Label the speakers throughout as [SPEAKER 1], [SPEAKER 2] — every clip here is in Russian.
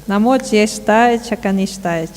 [SPEAKER 1] Намо Джьештхая Каништхая.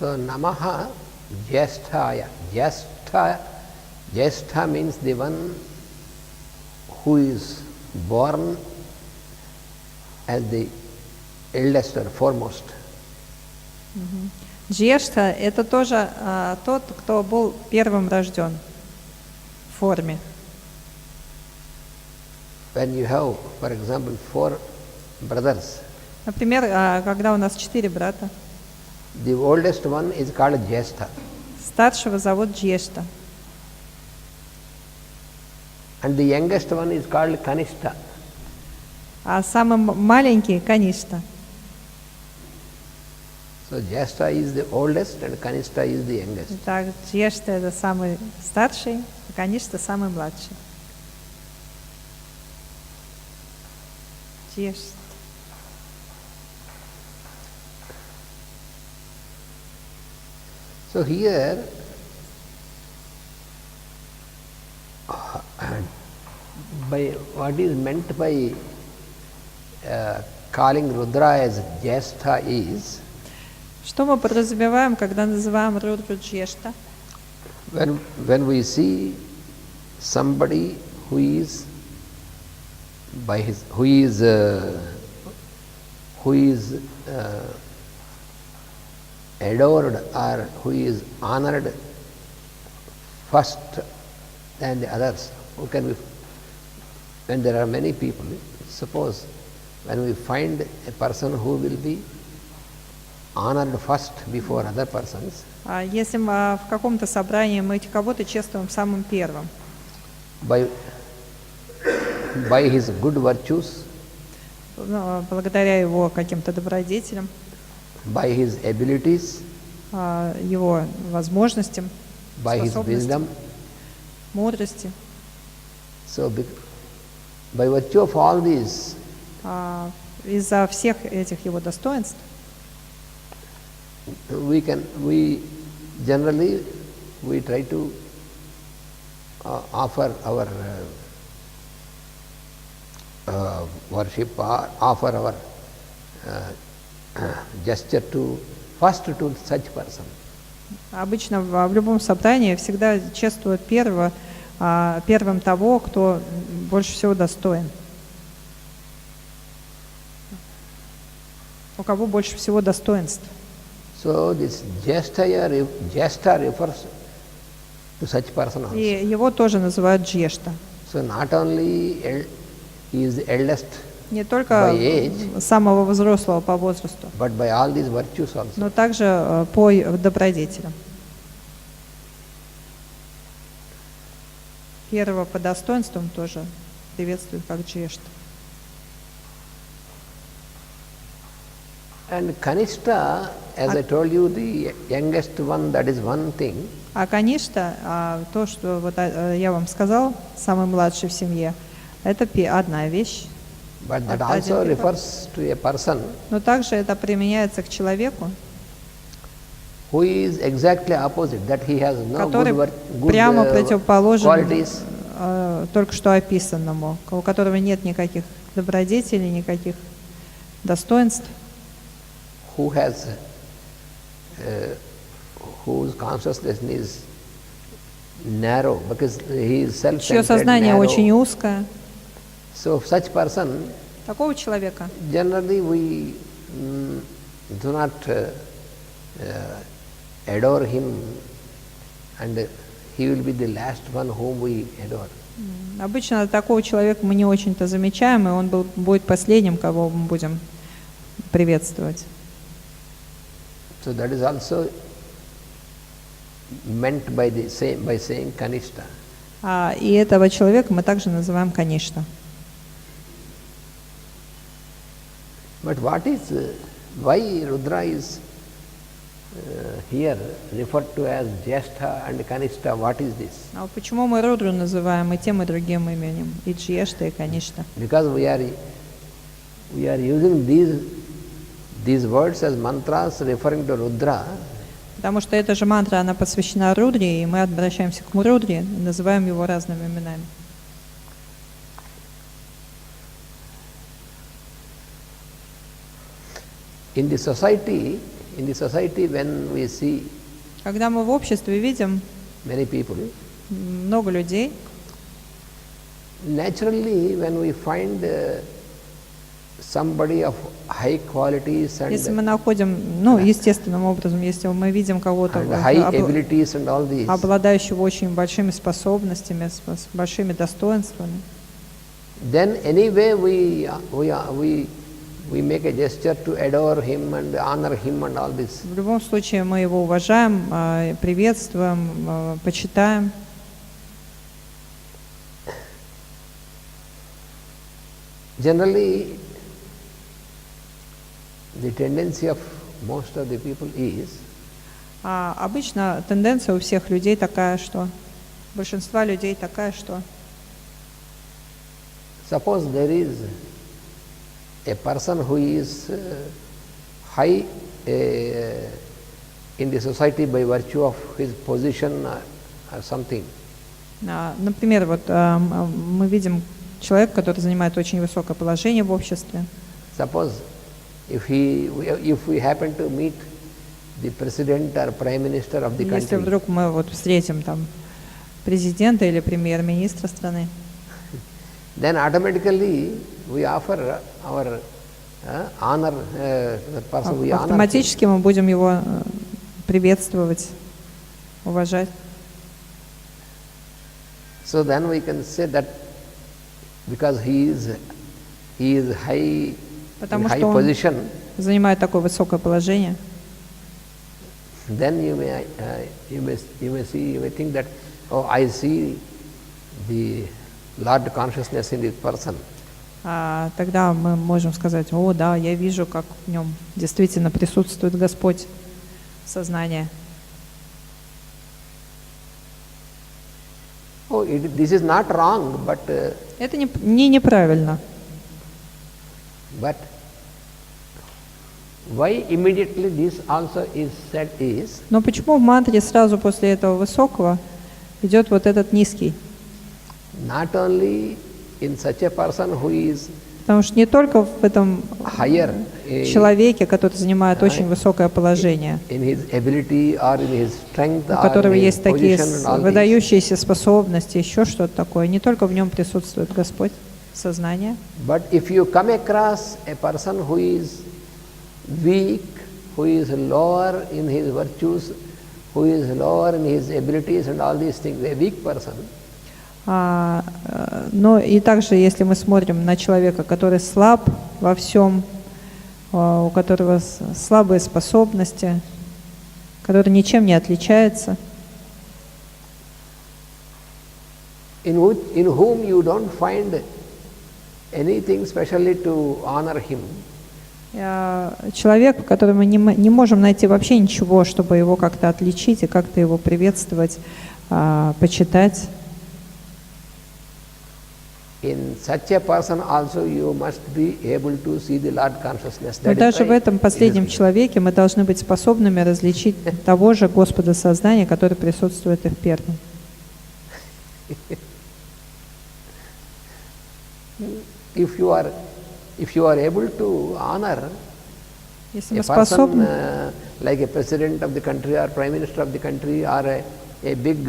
[SPEAKER 2] So Namaha Jyesthaya. Jyestha means the one who is born as the eldest or foremost.
[SPEAKER 1] Джьештха – это тоже тот, кто был первым рожден в форме.
[SPEAKER 2] When you have, for example, 4 brothers,
[SPEAKER 1] Например, когда у нас 4 брата,
[SPEAKER 2] the oldest one is called Jyestha.
[SPEAKER 1] старшего зовут Джьештха,
[SPEAKER 2] And the youngest one is called Kanishta.
[SPEAKER 1] а самый маленький – Каништха.
[SPEAKER 2] So Jyestha is the oldest and Kanishta is the youngest.
[SPEAKER 1] Итак, Джьештха – это самый старший, а Каништха – самый младший. Джьештха.
[SPEAKER 2] So here, by what is meant by calling Rudra as Jyestha is,
[SPEAKER 1] Что мы подразумеваем, когда называем Рудру Джьештха?
[SPEAKER 2] when we see somebody who is adored or who is honored first than the others, who can be, when there are many people, suppose when we find a person who will be honored first before other persons,
[SPEAKER 1] Если в каком-то собрании мы кого-то чествуем самым первым,
[SPEAKER 2] by his good virtues,
[SPEAKER 1] благодаря его каким-то добродетелям,
[SPEAKER 2] by his abilities,
[SPEAKER 1] его возможностям,
[SPEAKER 2] by his
[SPEAKER 1] способностям,
[SPEAKER 2] wisdom.
[SPEAKER 1] мудрости.
[SPEAKER 2] So by virtue of all these,
[SPEAKER 1] Из-за всех этих его достоинств
[SPEAKER 2] we generally try to offer our worship, or offer our gesture to such person.
[SPEAKER 1] обычно в любом собрании всегда чествуют первым того, кто больше всего достоин, у кого больше всего достоинств.
[SPEAKER 2] So this Jyestha refers to such person also.
[SPEAKER 1] И его тоже называют Джьештха.
[SPEAKER 2] So not only he is the eldest
[SPEAKER 1] Не только
[SPEAKER 2] by age,
[SPEAKER 1] самого взрослого по возрасту,
[SPEAKER 2] but by all these virtues also.
[SPEAKER 1] но также по добродетелям. Первого по достоинствам тоже приветствуют как Джьештха.
[SPEAKER 2] And Kanishta, as I told you, the youngest one, that is one thing.
[SPEAKER 1] А Каништха, то, что вот я вам сказал, самый младший в семье, это одна вещь.
[SPEAKER 2] But that also refers to a person
[SPEAKER 1] Но также это применяется к человеку,
[SPEAKER 2] who is exactly opposite, that he has no
[SPEAKER 1] который
[SPEAKER 2] good
[SPEAKER 1] прямо противоположен
[SPEAKER 2] qualities,
[SPEAKER 1] только что описанному, у которого нет никаких добродетелей, никаких достоинств,
[SPEAKER 2] whose consciousness is narrow, because he is
[SPEAKER 1] чье
[SPEAKER 2] self-centered,
[SPEAKER 1] сознание очень
[SPEAKER 2] narrow.
[SPEAKER 1] узкое.
[SPEAKER 2] So such person,
[SPEAKER 1] Такого человека
[SPEAKER 2] generally we do not adore him and he will be the last one whom we adore.
[SPEAKER 1] Обычно такого человека мы не очень-то замечаем, и он будет последним, кого мы будем приветствовать.
[SPEAKER 2] So that is also meant by saying Kanishta.
[SPEAKER 1] И этого человека мы также называем Каништа.
[SPEAKER 2] But why Rudra is here referred to as Jyeshtha and Kanishta? What is this?
[SPEAKER 1] А почему мы Рудру называем и тем, и другим именем, и Джьешта, и Каништа?
[SPEAKER 2] Because we are using these words as mantras referring to Rudra.
[SPEAKER 1] Потому что эта же мантра, она посвящена Рудре, и мы обращаемся к Рудре и называем его разными именами.
[SPEAKER 2] In the society, when we see
[SPEAKER 1] Когда мы в обществе видим
[SPEAKER 2] many people,
[SPEAKER 1] много людей,
[SPEAKER 2] naturally, when we find somebody of high qualities and
[SPEAKER 1] если мы находим, естественным образом, если мы видим кого-то,
[SPEAKER 2] high abilities and all these,
[SPEAKER 1] обладающего очень большими способностями, с большими достоинствами,
[SPEAKER 2] then anyway we make a gesture to adore him and honor him and all this.
[SPEAKER 1] в любом случае мы его уважаем, приветствуем, почитаем.
[SPEAKER 2] Generally, the tendency of most of the people is
[SPEAKER 1] Обычно тенденция у всех людей такая, что большинства людей такая, что
[SPEAKER 2] suppose there is a person who is high in the society by virtue of his position or something.
[SPEAKER 1] Например, вот мы видим человека, который занимает очень высокое положение в обществе.
[SPEAKER 2] Suppose if we happen to meet the president or prime minister of the country.
[SPEAKER 1] Если вдруг мы вот встретим там президента или премьер-министра страны,
[SPEAKER 2] then automatically we offer our honor the person we honor.
[SPEAKER 1] Автоматически мы будем его приветствовать, уважать.
[SPEAKER 2] So then we can say that because he is high
[SPEAKER 1] Потому
[SPEAKER 2] in high
[SPEAKER 1] что он
[SPEAKER 2] position,
[SPEAKER 1] занимает такое высокое положение,
[SPEAKER 2] then you may think that, oh, I see the Lord consciousness in this person.
[SPEAKER 1] Тогда мы можем сказать: о, да, я вижу, как в нем действительно присутствует Господь, сознание.
[SPEAKER 2] Oh, this is not wrong, but
[SPEAKER 1] Это не неправильно.
[SPEAKER 2] but why immediately this also is said is
[SPEAKER 1] Но почему в мантре сразу после этого высокого идет вот этот низкий?
[SPEAKER 2] not only in such a person who is
[SPEAKER 1] Потому что не только в этом
[SPEAKER 2] higher
[SPEAKER 1] человеке, который занимает очень высокое положение,
[SPEAKER 2] in his ability or in his strength
[SPEAKER 1] у
[SPEAKER 2] or
[SPEAKER 1] которого
[SPEAKER 2] in his
[SPEAKER 1] есть такие
[SPEAKER 2] position and all this,
[SPEAKER 1] выдающиеся способности, еще что-то такое, не только в нем присутствует Господь, сознание.
[SPEAKER 2] but if you come across a person who is weak, who is lower in his virtues, who is lower in his abilities and all these things, a weak person,
[SPEAKER 1] Но и также, если мы смотрим на человека, который слаб во всем, у которого слабые способности, который ничем не отличается,
[SPEAKER 2] in whom you don't find anything specially to honor him,
[SPEAKER 1] человек, в котором мы не можем найти вообще ничего, чтобы его как-то отличить и как-то его приветствовать, почитать.
[SPEAKER 2] in such a person also you must be able to see the Lord consciousness.
[SPEAKER 1] Но даже в этом последнем человеке мы должны быть способными различить того же Господа сознания, который присутствует и в первом.
[SPEAKER 2] If you are able to honor
[SPEAKER 1] Если
[SPEAKER 2] a
[SPEAKER 1] мы
[SPEAKER 2] person
[SPEAKER 1] способны,
[SPEAKER 2] like a president of the country or prime minister of the country or a big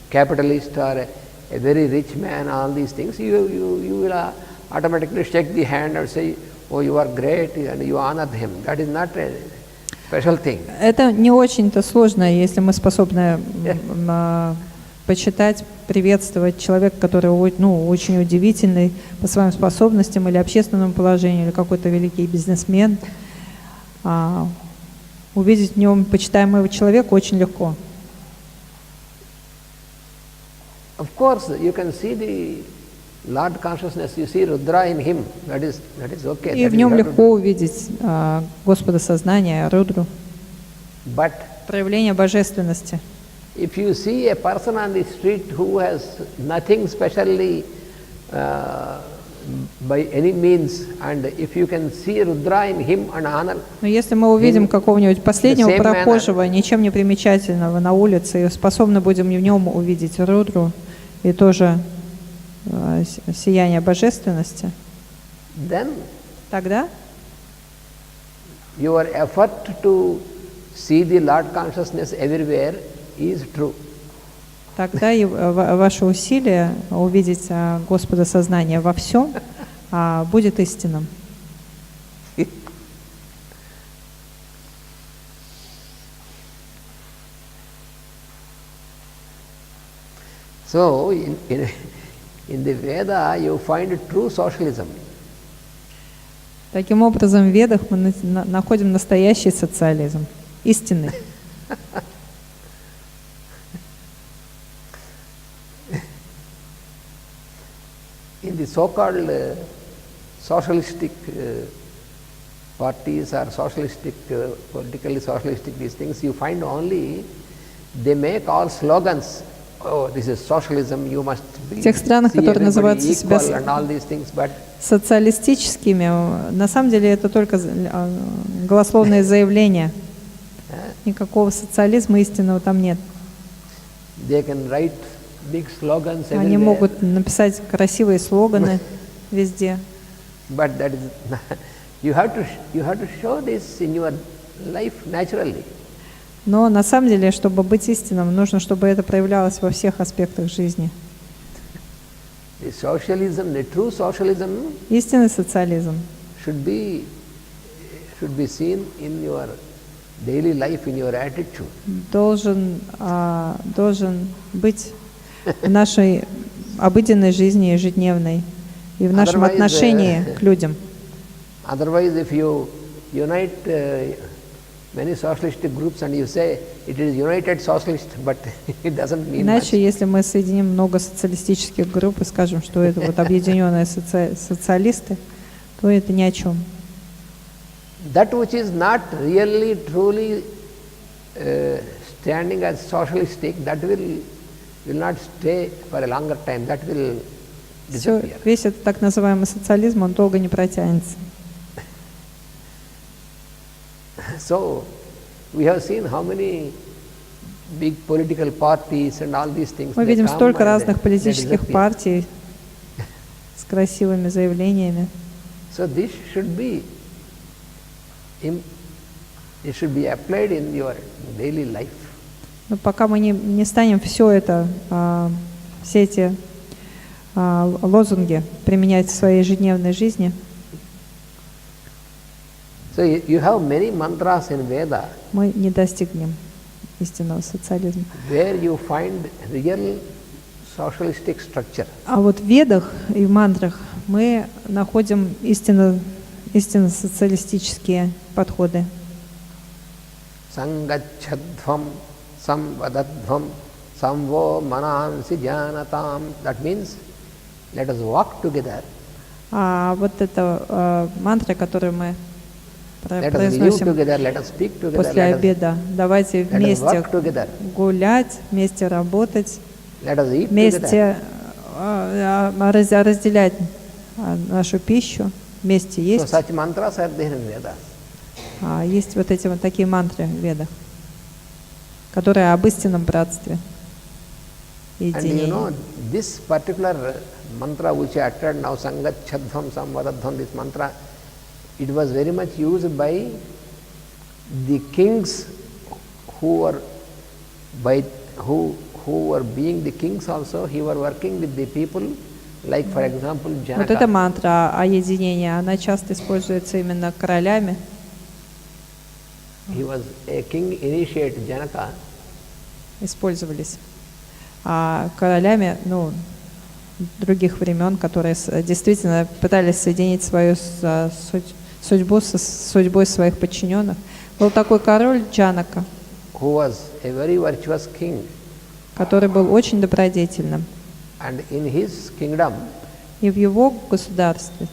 [SPEAKER 2] capitalist or a very rich man, all these things, you will automatically shake the hand and say, oh, you are great, and you honor him. That is not special thing.
[SPEAKER 1] Это не очень-то сложно, если мы способны почитать, приветствовать человека, который очень удивительный по своим способностям или общественному положению, или какой-то великий бизнесмен. Увидеть в нем почитаемого человека очень легко.
[SPEAKER 2] Of course, you can see the Lord consciousness, you see Rudra in him, that is okay.
[SPEAKER 1] И в нем легко увидеть Господа сознания, Рудру,
[SPEAKER 2] But
[SPEAKER 1] проявление божественности.
[SPEAKER 2] if you see a person on the street who has nothing specially by any means, and if you can see Rudra in him and honor.
[SPEAKER 1] Но если мы увидим какого-нибудь последнего прохожего, ничем не примечательного на улице, и способны будем в нем увидеть Рудру и тоже сияние божественности,
[SPEAKER 2] Then
[SPEAKER 1] тогда
[SPEAKER 2] your effort to see the Lord consciousness everywhere is true.
[SPEAKER 1] тогда и ваше усилие увидеть Господа сознания во всем будет истинным.
[SPEAKER 2] So, in the Veda, you find true socialism.
[SPEAKER 1] Таким образом, в Ведах мы находим настоящий социализм, истинный.
[SPEAKER 2] In the so-called socialistic parties or socialistic, politically socialistic these things, you find only they make all slogans. Oh, this is socialism, you must be,
[SPEAKER 1] в тех странах, которые называются себя
[SPEAKER 2] and all these things, but
[SPEAKER 1] социалистическими, на самом деле это только голословные заявления. Никакого социализма истинного там нет.
[SPEAKER 2] They can write big slogans everywhere.
[SPEAKER 1] Они могут написать красивые слоганы везде.
[SPEAKER 2] But that is you have to show this in your life naturally.
[SPEAKER 1] Но на самом деле, чтобы быть истинным, нужно, чтобы это проявлялось во всех аспектах жизни.
[SPEAKER 2] The socialism, the true socialism,
[SPEAKER 1] истинный социализм
[SPEAKER 2] should be seen in your daily life, in your attitude.
[SPEAKER 1] Должен быть в нашей обыденной жизни, ежедневной, и в нашем отношении к людям.
[SPEAKER 2] Otherwise, if you unite many socialistic groups and you say it is united socialist, but it doesn't mean
[SPEAKER 1] Иначе,
[SPEAKER 2] much.
[SPEAKER 1] если мы соединим много социалистических групп и скажем, что это вот объединенные социалисты, то это ни о чем.
[SPEAKER 2] That which is not really, truly standing as socialistic, that will not stay for a longer time. That will disappear.
[SPEAKER 1] Весь этот так называемый социализм, он долго не протянется.
[SPEAKER 2] So, we have seen how many big political parties and all these things.
[SPEAKER 1] Мы видим столько разных политических партий с красивыми заявлениями.
[SPEAKER 2] So this should be applied in your daily life.
[SPEAKER 1] Но пока мы не станем все эти лозунги применять в своей ежедневной жизни,
[SPEAKER 2] So you have many mantras in Veda.
[SPEAKER 1] Мы не достигнем истинного социализма.
[SPEAKER 2] Where you find real socialistic structure.
[SPEAKER 1] А вот в Ведах и в мантрах мы находим истинно социалистические подходы.
[SPEAKER 2] Sangachadvam samvadadvam samvo manansi janatam. That means let us walk together.
[SPEAKER 1] А вот это мантра, которую мы
[SPEAKER 2] произносим
[SPEAKER 1] после обеда. Давайте вместе гулять, вместе работать, вместе разделять нашу пищу, вместе есть. Есть вот эти вот такие мантры в Ведах, которые об истинном братстве и единении.
[SPEAKER 2] This particular mantra which I uttered now, Sangachadvam Samvadadvam, this mantra, it was very much used by the kings who were being the kings also. He were working with the people, like for example Janaka.
[SPEAKER 1] Вот эта мантра о единении, она часто используется именно королями.
[SPEAKER 2] he was a king initiate, Janaka.
[SPEAKER 1] Использовались королями, ну, других времен, которые действительно пытались соединить свою судьбу с судьбой своих подчиненных. Был такой король Джанака,
[SPEAKER 2] Who was a very virtuous king.
[SPEAKER 1] который был очень добродетельным.
[SPEAKER 2] And in his kingdom,
[SPEAKER 1] И в его государстве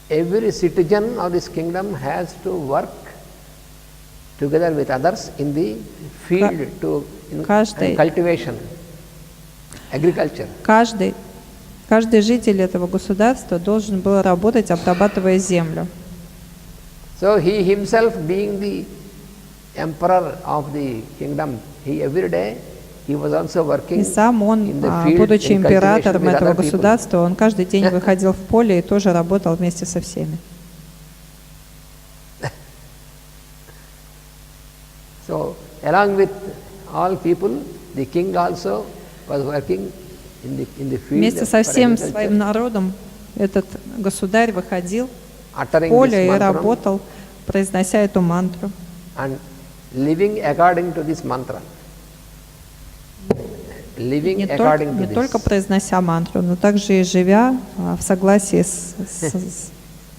[SPEAKER 2] every citizen of this kingdom has to work together with others in the field in cultivation, agriculture.
[SPEAKER 1] Каждый житель этого государства должен был работать, обрабатывая землю.
[SPEAKER 2] So he himself, being the emperor of the kingdom, he every day he was also working.
[SPEAKER 1] И сам он,
[SPEAKER 2] in the field,
[SPEAKER 1] будучи
[SPEAKER 2] in
[SPEAKER 1] императором
[SPEAKER 2] cultivation with
[SPEAKER 1] этого
[SPEAKER 2] other people.
[SPEAKER 1] государства, он каждый день выходил в поле и тоже работал вместе со всеми.
[SPEAKER 2] So, along with all people, the king also was working in the field.
[SPEAKER 1] Вместе со
[SPEAKER 2] for
[SPEAKER 1] всем
[SPEAKER 2] agriculture,
[SPEAKER 1] своим народом этот государь выходил в
[SPEAKER 2] uttering
[SPEAKER 1] поле
[SPEAKER 2] this
[SPEAKER 1] и
[SPEAKER 2] mantra
[SPEAKER 1] работал, произнося эту мантру.
[SPEAKER 2] and living according to this mantra. Living
[SPEAKER 1] Не
[SPEAKER 2] according to
[SPEAKER 1] только
[SPEAKER 2] this.
[SPEAKER 1] произнося мантру, но также и живя в согласии с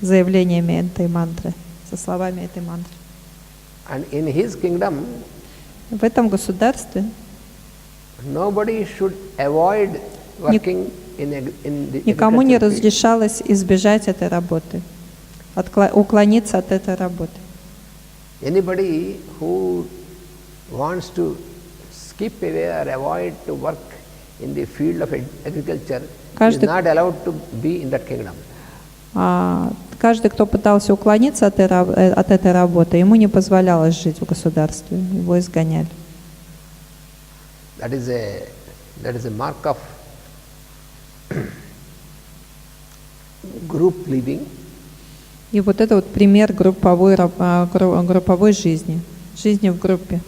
[SPEAKER 1] заявлениями этой мантры, со словами этой мантры.
[SPEAKER 2] And in his kingdom,
[SPEAKER 1] В этом государстве
[SPEAKER 2] nobody should avoid working in the
[SPEAKER 1] никому не
[SPEAKER 2] agricultural field.
[SPEAKER 1] разрешалось избежать этой работы, уклониться от этой работы.
[SPEAKER 2] Anybody who wants to skip away or avoid to work in the field of agriculture is not allowed to be in that kingdom.
[SPEAKER 1] Каждый, кто пытался уклониться от этой работы, ему не позволялось жить в государстве, его изгоняли.
[SPEAKER 2] That is a mark of group living.
[SPEAKER 1] И вот это вот пример групповой жизни, жизни в группе.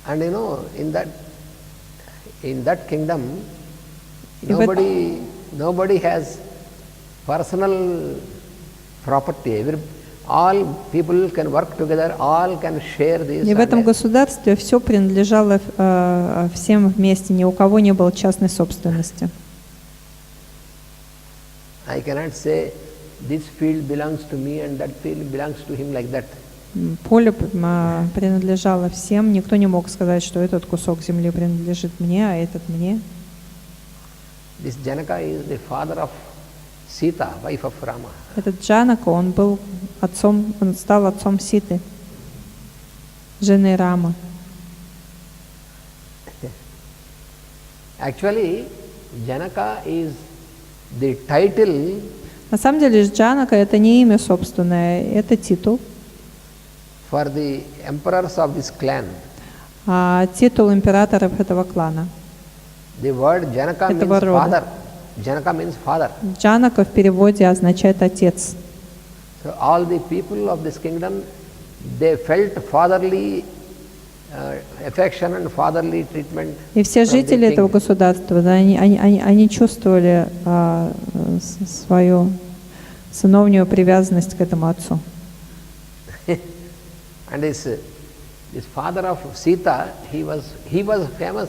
[SPEAKER 2] And you know, in that kingdom, nobody has personal property. All people can work together, all can share this.
[SPEAKER 1] И в этом государстве все принадлежало всем вместе, ни у кого не было частной собственности.
[SPEAKER 2] I cannot say this field belongs to me and that field belongs to him like that.
[SPEAKER 1] Поле принадлежало всем, никто не мог сказать, что этот кусок земли принадлежит мне, а этот мне.
[SPEAKER 2] This Janaka is the father of Sita, wife of Rama.
[SPEAKER 1] Этот Джанака, он стал отцом Ситы, жены Рама.
[SPEAKER 2] Actually, Janaka is the title.
[SPEAKER 1] На самом деле Джанака это не имя собственное, это титул.
[SPEAKER 2] For the emperors of this clan.
[SPEAKER 1] Титул императоров этого клана.
[SPEAKER 2] The word Janaka means father. Janaka means father.
[SPEAKER 1] Джанака в переводе означает отец.
[SPEAKER 2] So all the people of this kingdom, they felt fatherly affection and fatherly treatment.
[SPEAKER 1] И все жители этого государства, да, они чувствовали свою сыновнюю привязанность к этому отцу.
[SPEAKER 2] And this father of Sita, he was famous.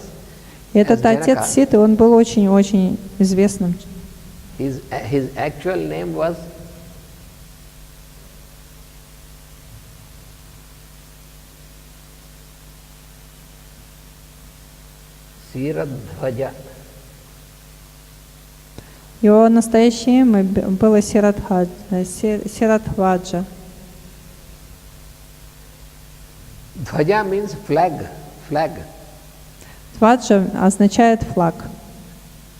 [SPEAKER 1] Этот отец Ситы, он был очень-очень известным.
[SPEAKER 2] His actual name was Siradhvaja.
[SPEAKER 1] Его настоящее имя было Сирадхваджа.
[SPEAKER 2] Dhvaja means flag.
[SPEAKER 1] Дваджа означает флаг.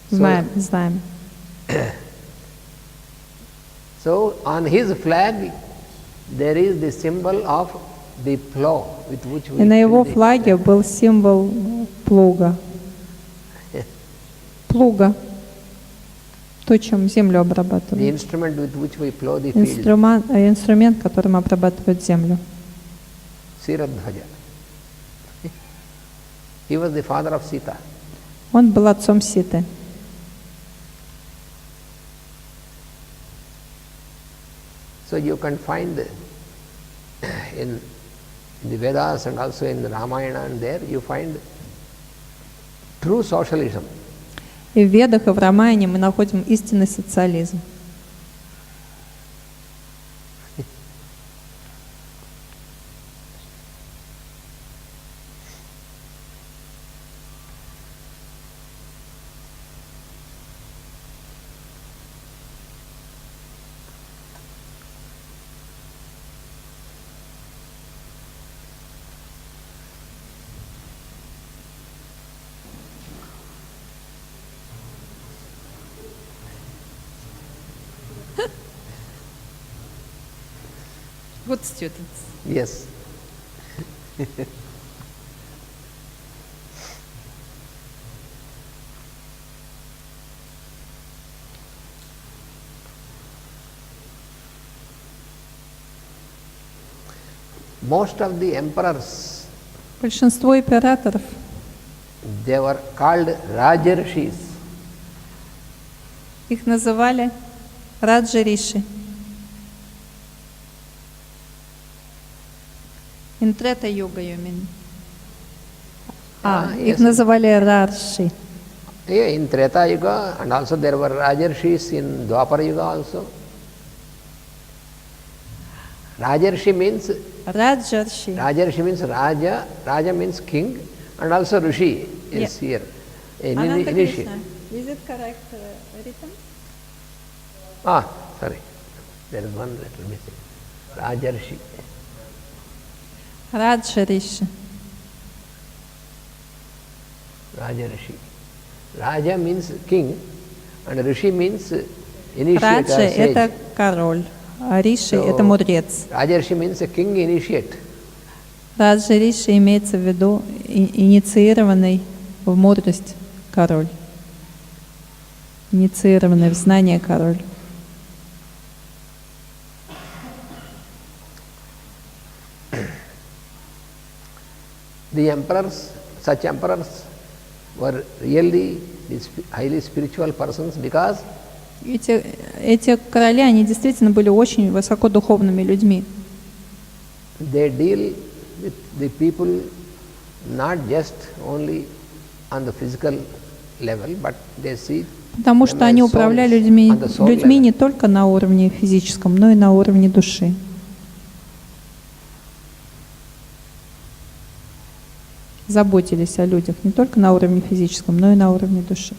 [SPEAKER 1] Знаем.
[SPEAKER 2] So on his flag there is the symbol of the plow with which we.
[SPEAKER 1] И на его флаге был символ плуга. Плуга. То, чем землю обрабатывают.
[SPEAKER 2] The instrument with which we plow the field.
[SPEAKER 1] Инструмент, которым обрабатывают землю.
[SPEAKER 2] Siradhvaja. He was the father of Sita.
[SPEAKER 1] Он был отцом Ситы.
[SPEAKER 2] So you can find in the Vedas and also in the Ramayana, and there you find true socialism.
[SPEAKER 1] И в Ведах, и в Рамаяне мы находим истинный социализм. Good students.
[SPEAKER 2] Yes. Most of the emperors,
[SPEAKER 1] Большинство императоров,
[SPEAKER 2] they were called Rajarshis.
[SPEAKER 1] их называли Раджа-риши. In Treta Yuga, you mean? Их
[SPEAKER 2] Yes.
[SPEAKER 1] называли Рарши.
[SPEAKER 2] Yeah, in Treta Yuga, and also there were Rajarshis in Dwapara Yuga also. Rajarshi means
[SPEAKER 1] Раджарши.
[SPEAKER 2] Raja, Raja means king, and also Rishi is here.
[SPEAKER 1] Ananda
[SPEAKER 2] Rishi.
[SPEAKER 1] Krishna, is it correct written?
[SPEAKER 2] Sorry, there is one letter missing. Rajarshi.
[SPEAKER 1] Раджа-риши.
[SPEAKER 2] Rajarshi. Raja means king, and Rishi means initiate.
[SPEAKER 1] Раджа – это король, а Риши – это мудрец.
[SPEAKER 2] Rajarshi means a king initiate.
[SPEAKER 1] Раджа-риши имеется в виду инициированный в мудрость король. Инициированный в знание король.
[SPEAKER 2] The emperors, such emperors were really highly spiritual persons because
[SPEAKER 1] Эти короли, они действительно были очень высокодуховными людьми.
[SPEAKER 2] they deal with the people not just only on the physical level, but they see
[SPEAKER 1] Потому
[SPEAKER 2] them
[SPEAKER 1] что они
[SPEAKER 2] as
[SPEAKER 1] управляли
[SPEAKER 2] souls
[SPEAKER 1] людьми
[SPEAKER 2] on the soul
[SPEAKER 1] не
[SPEAKER 2] level.
[SPEAKER 1] только на уровне физическом, но и на уровне души. Заботились о людях не только на уровне физическом, но и на уровне души.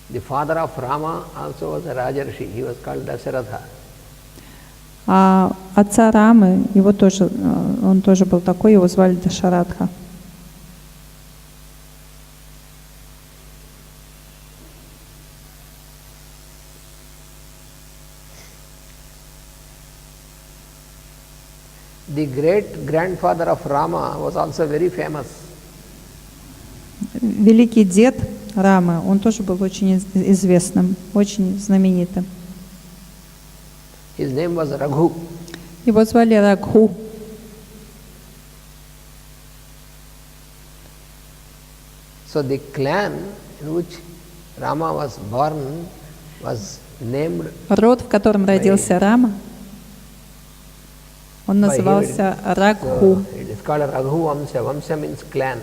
[SPEAKER 2] The father of Rama also was a Rajarshi. He was called Dasaratha.
[SPEAKER 1] А отца Рамы, он тоже был такой, его звали Дашаратха.
[SPEAKER 2] The great grandfather of Rama was also very famous.
[SPEAKER 1] Великий дед Рамы, он тоже был очень известным, очень знаменитым.
[SPEAKER 2] His name was Raghu.
[SPEAKER 1] Его звали Рагху.
[SPEAKER 2] So the clan in which Rama was born was named
[SPEAKER 1] Род, в котором родился Рама, он
[SPEAKER 2] by
[SPEAKER 1] назывался
[SPEAKER 2] him.
[SPEAKER 1] Рагху.
[SPEAKER 2] So it is called Raghu Vamsa. Vamsa means clan.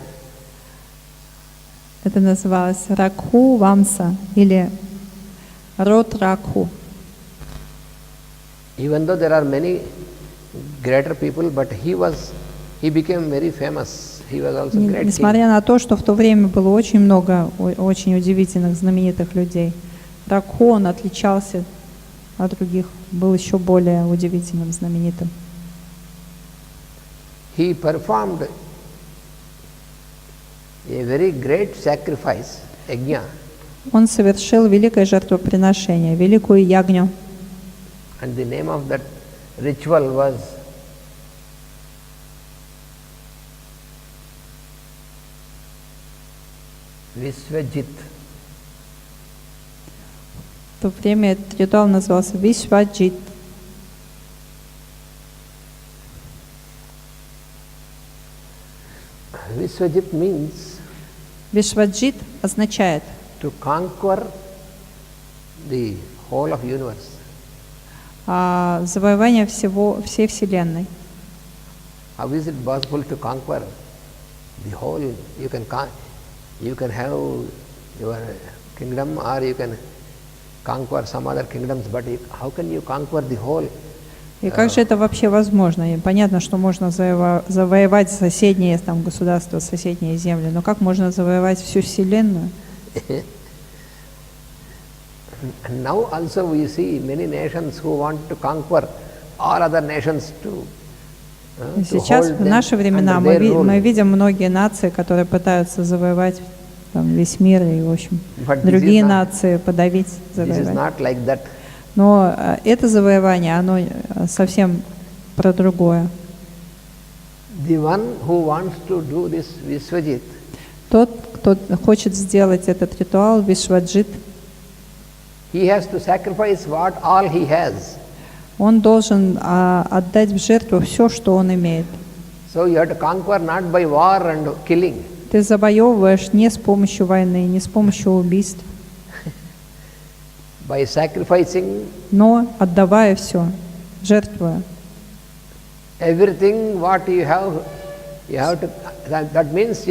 [SPEAKER 1] Это называлось Рагху Вамса или род Рагху.
[SPEAKER 2] Even though there are many greater people, but he became very famous. He was also great king.
[SPEAKER 1] Несмотря на то, что в то время было очень много очень удивительных, знаменитых людей, Рагху, он отличался от других, был еще более удивительным, знаменитым.
[SPEAKER 2] He performed a very great sacrifice, yajna,
[SPEAKER 1] Он совершил великое жертвоприношение, великую ягню.
[SPEAKER 2] and the name of that ritual was Visvajit.
[SPEAKER 1] В то время этот ритуал назывался Вишваджит.
[SPEAKER 2] Visvajit means
[SPEAKER 1] Вишваджит означает
[SPEAKER 2] to conquer the whole of universe.
[SPEAKER 1] Завоевание всей Вселенной.
[SPEAKER 2] How is it possible to conquer the whole? You can have your kingdom, or you can conquer some other kingdoms, but how can you conquer the whole?
[SPEAKER 1] И как же это вообще возможно? И понятно, что можно завоевать соседние там, государства, соседние земли, но как можно завоевать всю Вселенную?
[SPEAKER 2] And now also we see many nations who want to conquer all other nations too.
[SPEAKER 1] Сейчас, в наши времена, мы видим многие нации, которые пытаются завоевать там, весь мир и, в общем, другие нации подавить, завоевать. Но это завоевание, оно совсем про другое. Тот, кто хочет сделать этот ритуал, Вишваджит, он должен отдать в жертву все, что он имеет. Ты завоевываешь не с помощью войны, не с помощью убийств, но отдавая все, жертвуя.
[SPEAKER 2] Everything what you have to, that means